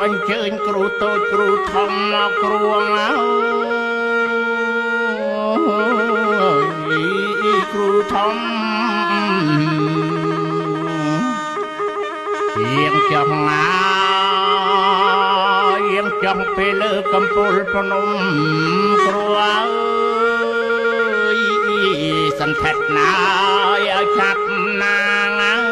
អញ្ជើញគ្រូតូចគ្រូធំមកគ្រួងគ្រូធំយើងចង់យើងចង់ពេលលើកំពូលភ្នំគ្រូអើយសន្ធិដ្ឋណាឲ្យចាប់ណាង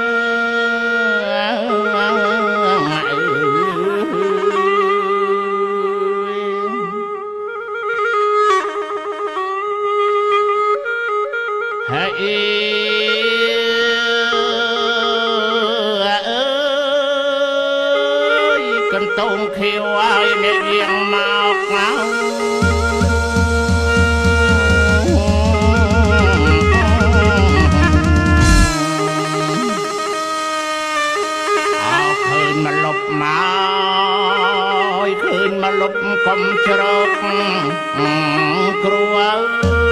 កន្ទងខៀវឲ្យអ្នករៀងមកឃើញមកលុបមកឃើញមកលុបកុំជ្រកគ្រូអើយ